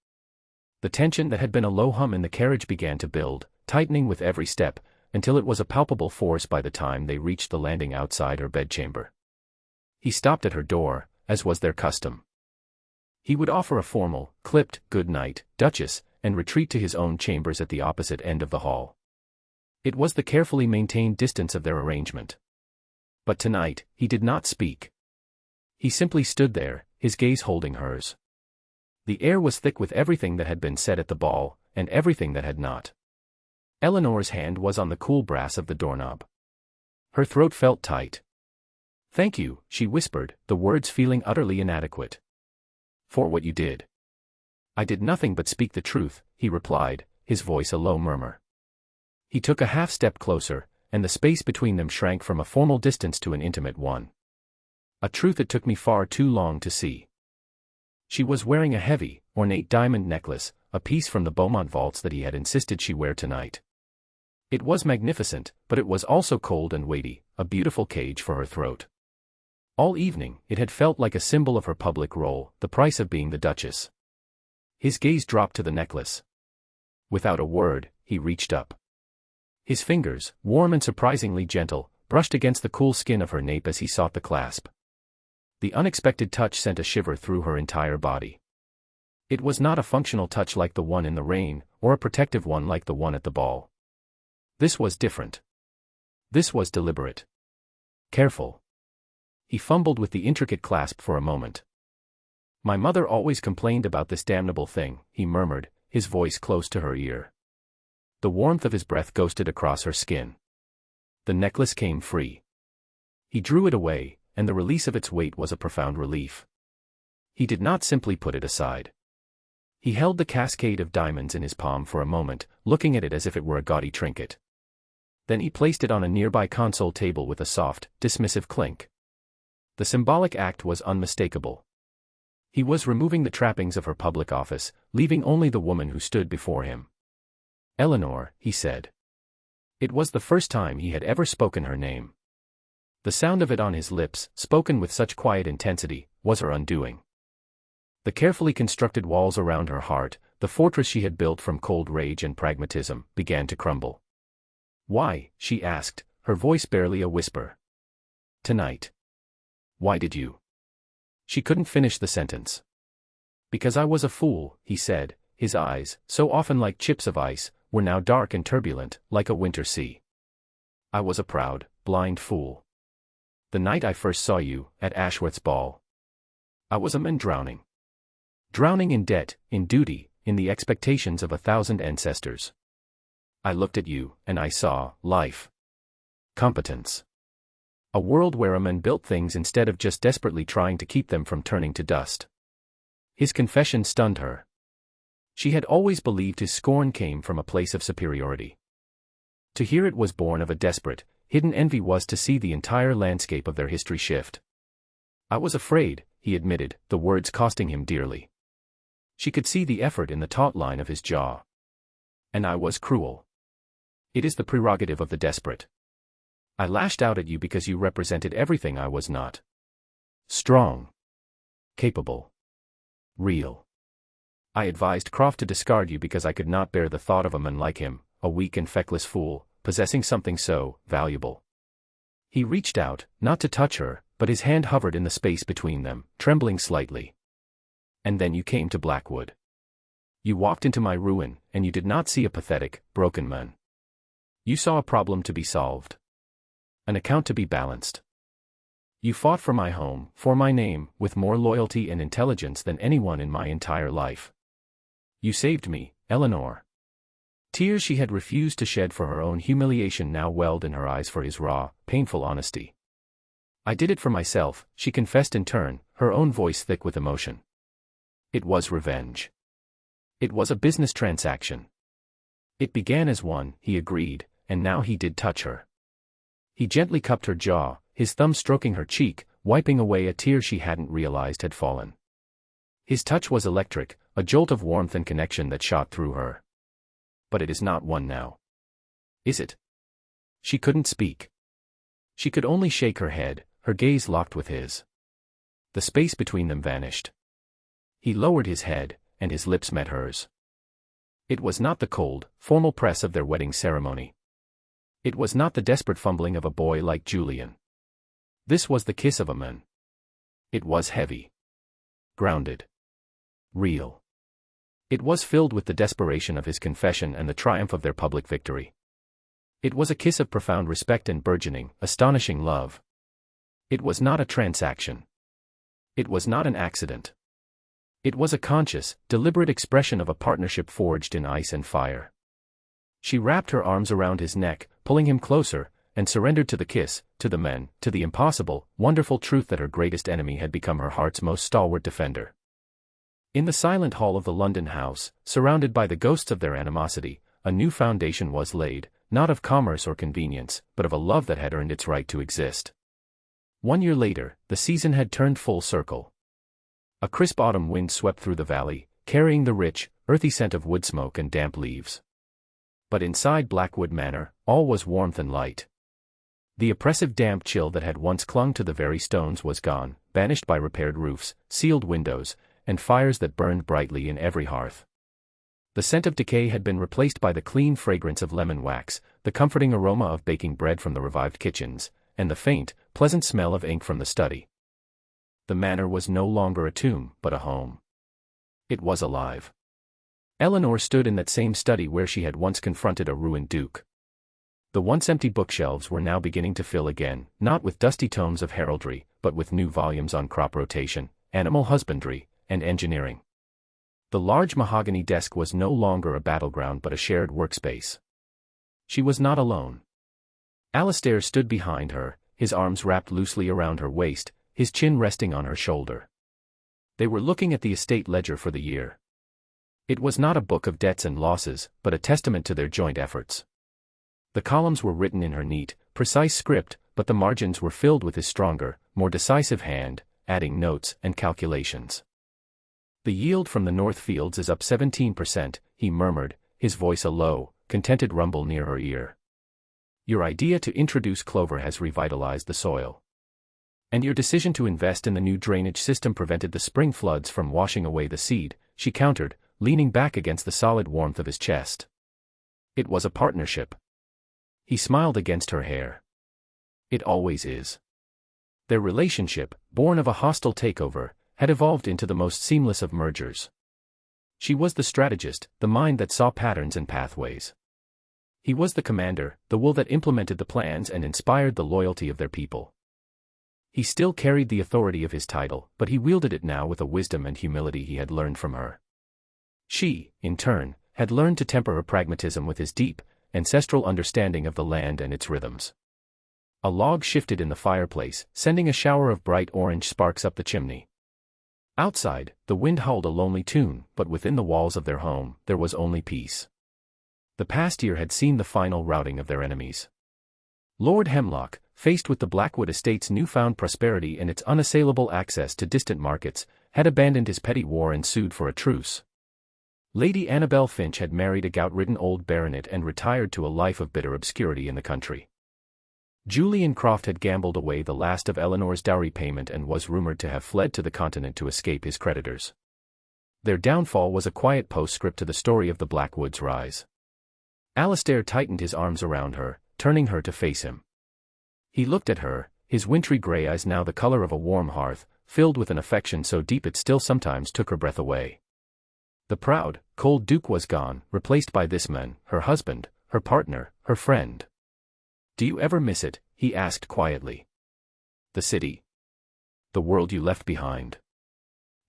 The tension that had been a low hum in the carriage began to build, tightening with every step, until it was a palpable force by the time they reached the landing outside her bedchamber. He stopped at her door, as was their custom. He would offer a formal, clipped, "Good night, Duchess," and retreat to his own chambers at the opposite end of the hall. It was the carefully maintained distance of their arrangement. But tonight, he did not speak. He simply stood there, his gaze holding hers. The air was thick with everything that had been said at the ball, and everything that had not. Eleanor's hand was on the cool brass of the doorknob. Her throat felt tight. "Thank you," she whispered, the words feeling utterly inadequate. "For what you did." "I did nothing but speak the truth," he replied, his voice a low murmur. He took a half-step closer, and the space between them shrank from a formal distance to an intimate one. "A truth it took me far too long to see." She was wearing a heavy, ornate diamond necklace, a piece from the Beaumont vaults that he had insisted she wear tonight. It was magnificent, but it was also cold and weighty, a beautiful cage for her throat. All evening, it had felt like a symbol of her public role, the price of being the Duchess. His gaze dropped to the necklace. Without a word, he reached up. His fingers, warm and surprisingly gentle, brushed against the cool skin of her nape as he sought the clasp. The unexpected touch sent a shiver through her entire body. It was not a functional touch like the one in the rain, or a protective one like the one at the ball. This was different. This was deliberate. Careful. He fumbled with the intricate clasp for a moment. "My mother always complained about this damnable thing," he murmured, his voice close to her ear. The warmth of his breath ghosted across her skin. The necklace came free. He drew it away, and the release of its weight was a profound relief. He did not simply put it aside. He held the cascade of diamonds in his palm for a moment, looking at it as if it were a gaudy trinket. Then he placed it on a nearby console table with a soft, dismissive clink. The symbolic act was unmistakable. He was removing the trappings of her public office, leaving only the woman who stood before him. "Eleanor," he said. It was the first time he had ever spoken her name. The sound of it on his lips, spoken with such quiet intensity, was her undoing. The carefully constructed walls around her heart, the fortress she had built from cold rage and pragmatism, began to crumble. "Why?" she asked, her voice barely a whisper. "Tonight. Why did you?" She couldn't finish the sentence. "Because I was a fool," he said, his eyes, so often like chips of ice, were now dark and turbulent, like a winter sea. "I was a proud, blind fool. The night I first saw you, at Ashworth's ball. I was a man drowning. Drowning in debt, in duty, in the expectations of 1,000 ancestors. I looked at you, and I saw life. Competence. A world where a man built things instead of just desperately trying to keep them from turning to dust." His confession stunned her. She had always believed his scorn came from a place of superiority. To hear it was born of a desperate, hidden envy was to see the entire landscape of their history shift. "I was afraid," he admitted, the words costing him dearly. She could see the effort in the taut line of his jaw. "And I was cruel. It is the prerogative of the desperate. I lashed out at you because you represented everything I was not. Strong. Capable. Real. I advised Croft to discard you because I could not bear the thought of a man like him, a weak and feckless fool, possessing something so valuable." He reached out, not to touch her, but his hand hovered in the space between them, trembling slightly. "And then you came to Blackwood. You walked into my ruin, and you did not see a pathetic, broken man. You saw a problem to be solved. An account to be balanced. You fought for my home, for my name, with more loyalty and intelligence than anyone in my entire life. You saved me, Eleanor." Tears she had refused to shed for her own humiliation now welled in her eyes for his raw, painful honesty. "I did it for myself," she confessed in turn, her own voice thick with emotion. It was revenge. It was a business transaction. It began as one, he agreed, and now he did touch her. He gently cupped her jaw, his thumb stroking her cheek, wiping away a tear she hadn't realized had fallen. His touch was electric, a jolt of warmth and connection that shot through her. "But it is not one now. Is it?" She couldn't speak. She could only shake her head, her gaze locked with his. The space between them vanished. He lowered his head, and his lips met hers. It was not the cold, formal press of their wedding ceremony. It was not the desperate fumbling of a boy like Julian. This was the kiss of a man. It was heavy. Grounded. Real. It was filled with the desperation of his confession and the triumph of their public victory. It was a kiss of profound respect and burgeoning, astonishing love. It was not a transaction. It was not an accident. It was a conscious, deliberate expression of a partnership forged in ice and fire. She wrapped her arms around his neck, pulling him closer, and surrendered to the kiss, to the men, to the impossible, wonderful truth that her greatest enemy had become her heart's most stalwart defender. In the silent hall of the London house, surrounded by the ghosts of their animosity, a new foundation was laid, not of commerce or convenience, but of a love that had earned its right to exist. 1 year later, the season had turned full circle. A crisp autumn wind swept through the valley, carrying the rich, earthy scent of wood smoke and damp leaves. But inside Blackwood Manor, all was warmth and light. The oppressive damp chill that had once clung to the very stones was gone, banished by repaired roofs, sealed windows, and fires that burned brightly in every hearth. The scent of decay had been replaced by the clean fragrance of lemon wax, the comforting aroma of baking bread from the revived kitchens, and the faint, pleasant smell of ink from the study. The manor was no longer a tomb, but a home. It was alive. Eleanor stood in that same study where she had once confronted a ruined duke. The once empty bookshelves were now beginning to fill again, not with dusty tomes of heraldry, but with new volumes on crop rotation, animal husbandry, and engineering. The large mahogany desk was no longer a battleground but a shared workspace. She was not alone. Alistair stood behind her, his arms wrapped loosely around her waist, his chin resting on her shoulder. They were looking at the estate ledger for the year. It was not a book of debts and losses, but a testament to their joint efforts. The columns were written in her neat, precise script, but the margins were filled with his stronger, more decisive hand, adding notes and calculations. "The yield from the North Fields is up 17%, he murmured, his voice a low, contented rumble near her ear. "Your idea to introduce clover has revitalized the soil. And your decision to invest in the new drainage system prevented the spring floods from washing away the seed," she countered, leaning back against the solid warmth of his chest. "It was a partnership." He smiled against her hair. "It always is." Their relationship, born of a hostile takeover, had evolved into the most seamless of mergers. She was the strategist, the mind that saw patterns and pathways. He was the commander, the will that implemented the plans and inspired the loyalty of their people. He still carried the authority of his title, but he wielded it now with a wisdom and humility he had learned from her. She, in turn, had learned to temper her pragmatism with his deep, ancestral understanding of the land and its rhythms. A log shifted in the fireplace, sending a shower of bright orange sparks up the chimney. Outside, the wind howled a lonely tune, but within the walls of their home, there was only peace. The past year had seen the final routing of their enemies. Lord Hemlock, faced with the Blackwood estate's newfound prosperity and its unassailable access to distant markets, had abandoned his petty war and sued for a truce. Lady Annabel Finch had married a gout-ridden old baronet and retired to a life of bitter obscurity in the country. Julian Croft had gambled away the last of Eleanor's dowry payment and was rumored to have fled to the continent to escape his creditors. Their downfall was a quiet postscript to the story of the Blackwood's rise. Alistair tightened his arms around her, turning her to face him. He looked at her, his wintry grey eyes now the color of a warm hearth, filled with an affection so deep it still sometimes took her breath away. The proud, cold Duke was gone, replaced by this man, her husband, her partner, her friend. "Do you ever miss it?" he asked quietly. "The city? The world you left behind?"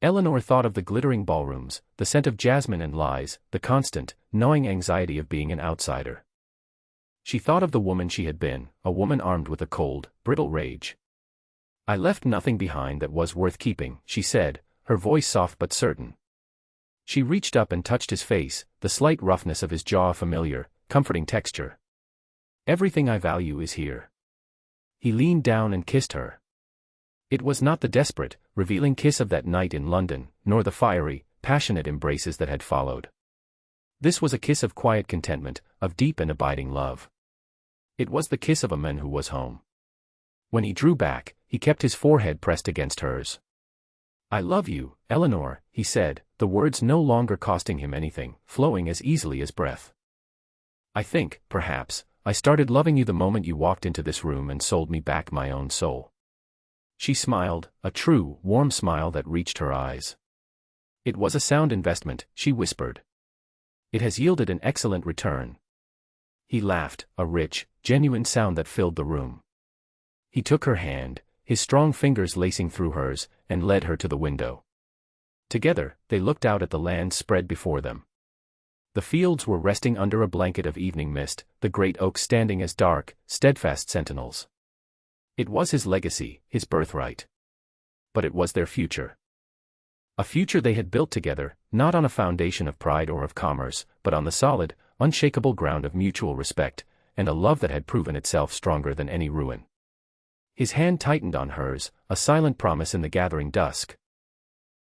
Eleanor thought of the glittering ballrooms, the scent of jasmine and lies, the constant, gnawing anxiety of being an outsider. She thought of the woman she had been, a woman armed with a cold, brittle rage. "I left nothing behind that was worth keeping," she said, her voice soft but certain. She reached up and touched his face, the slight roughness of his jaw a familiar, comforting texture. "Everything I value is here." He leaned down and kissed her. It was not the desperate, revealing kiss of that night in London, nor the fiery, passionate embraces that had followed. This was a kiss of quiet contentment, of deep and abiding love. It was the kiss of a man who was home. When he drew back, he kept his forehead pressed against hers. "I love you, Eleanor," he said, the words no longer costing him anything, flowing as easily as breath. "I think, perhaps, I started loving you the moment you walked into this room and sold me back my own soul." She smiled, a true, warm smile that reached her eyes. "It was a sound investment," she whispered. "It has yielded an excellent return." He laughed, a rich, genuine sound that filled the room. He took her hand, his strong fingers lacing through hers, and led her to the window. Together, they looked out at the land spread before them. The fields were resting under a blanket of evening mist, the great oaks standing as dark, steadfast sentinels. It was his legacy, his birthright. But it was their future. A future they had built together, not on a foundation of pride or of commerce, but on the solid, unshakable ground of mutual respect, and a love that had proven itself stronger than any ruin. His hand tightened on hers, a silent promise in the gathering dusk,